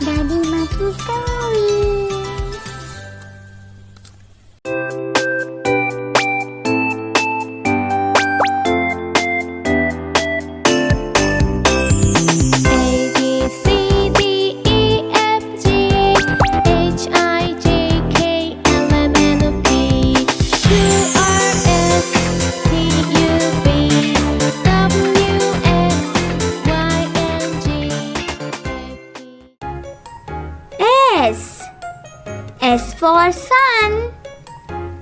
दादी माँ की story. S for sun.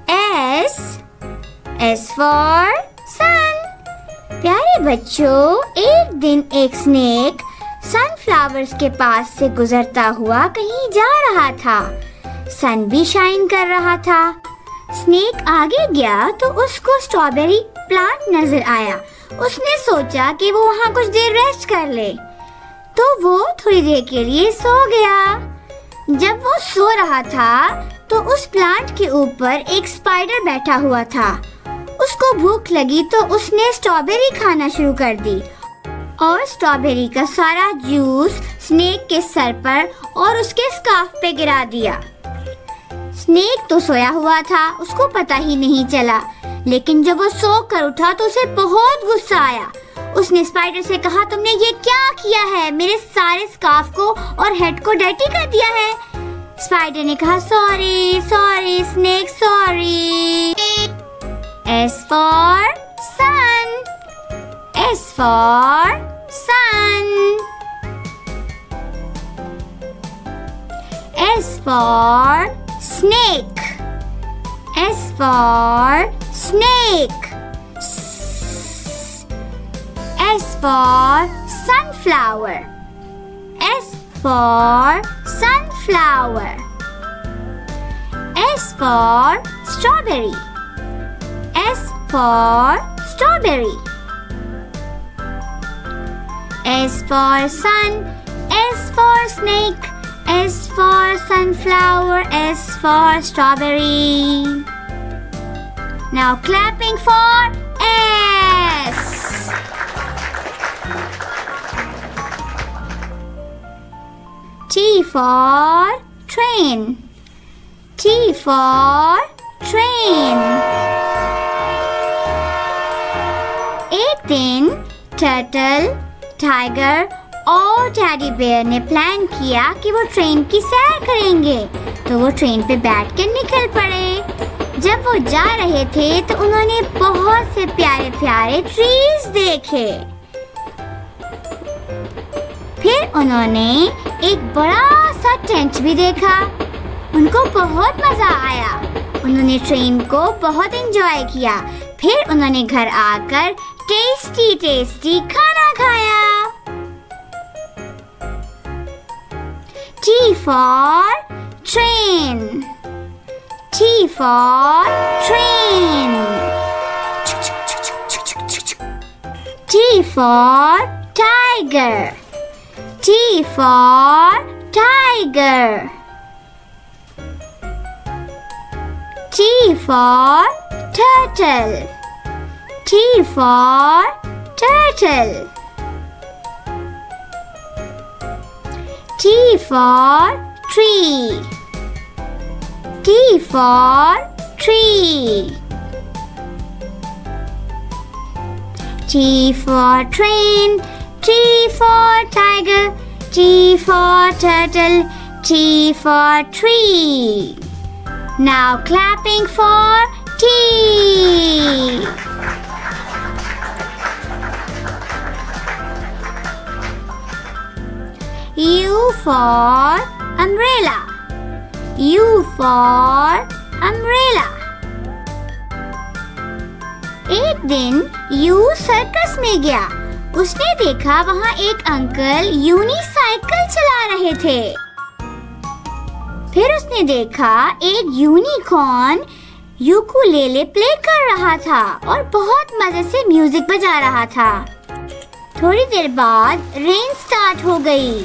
S for sun. प्यारे बच्चों, एक दिन एक स्नेक सनफ्लावर्स के पास से गुजरता हुआ कहीं जा रहा था। सन भी शाइन कर रहा था। स्नेक आगे गया तो उसको स्ट्रॉबेरी प्लांट नजर आया। उसने सोचा कि वो वहाँ कुछ देर रेस्ट कर ले, तो वो थोड़ी देर के लिए सो गया। जब वो सो रहा था तो उस प्लांट के ऊपर एक स्पाइडर बैठा हुआ था। उसको भूख लगी तो उसने स्ट्रॉबेरी खाना शुरू कर दी और स्ट्रॉबेरी का सारा जूस स्नेक के सर पर और उसके स्कार्फ पे गिरा दिया। स्नेक तो सोया हुआ था, उसको पता ही नहीं चला, लेकिन जब वो सो कर उठा तो उसे बहुत गुस्सा आया। उसने स्पाइडर से कहा, तुमने ये क्या किया है? मेरे सारे स्कार्फ को और हेड को डर्टी कर दिया है। स्पाइडर ने कहा, sorry snake, sorry. S for sun. S for sun. S for snake. S for snake. S for sunflower. S for sunflower. S for strawberry. S for strawberry. S for sun. S for snake. S for sunflower. S for strawberry. Now clapping for S. T for train. T for train. एक दिन turtle, tiger और teddy bear ने plan किया कि वो train की सैर करेंगे, तो वो ट्रेन पे बैठ कर निकल पड़े। जब वो जा रहे थे तो उन्होंने बहुत से प्यारे प्यारे ट्रीज देखे। फिर उन्होंने एक बड़ा सा टेंट भी देखा। उनको बहुत मजा आया। उन्होंने ट्रेन को बहुत एंजॉय किया। फिर उन्होंने घर आकर टेस्टी खाना खाया। T for train. T for train. T for tiger. T for tiger. T for turtle. T for turtle. T for tree. T for tree. T for train. T for tiger. T for turtle. T for tree. Now clapping for T. U for umbrella. U for umbrella. एक दिन you circus में गया। उसने देखा वहाँ एक uncle यूनिसाइकिल चला रहे थे। फिर उसने देखा एक यूनिकॉर्न यूकुलेले प्ले कर रहा था और बहुत मजे से म्यूजिक बजा रहा था। थोड़ी देर बाद रेन स्टार्ट हो गई,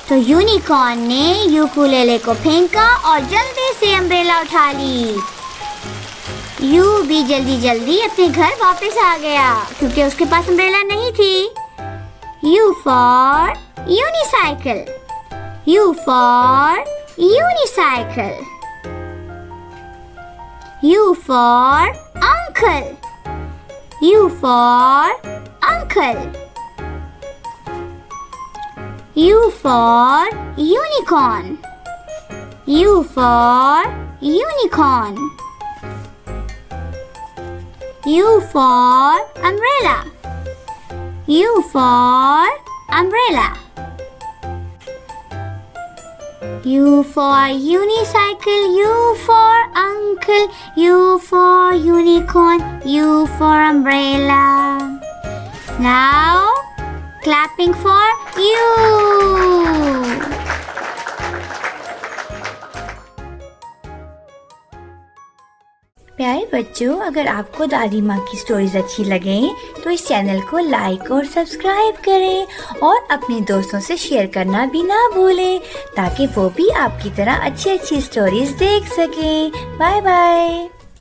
तो यूनिकॉर्न ने यूकुलेले को फेंका और जल्दी से अम्ब्रेला उठा ली। यू भी जल्दी अपने घर वापस आ गया क्योंकि उसके पास अम्ब्रेला नहीं थी। U for unicycle. U for unicycle. U for uncle. U for uncle. U for unicorn. U for unicorn. U for umbrella. U for umbrella. U for unicycle. U for uncle. U for unicorn. U for umbrella. Now clapping for you. प्यारे बच्चों, अगर आपको दादी माँ की stories अच्छी लगें तो इस चैनल को लाइक और सब्सक्राइब करें और अपने दोस्तों से शेयर करना भी ना भूलें ताकि वो भी आपकी तरह अच्छी अच्छी स्टोरीज देख सकें। Bye bye.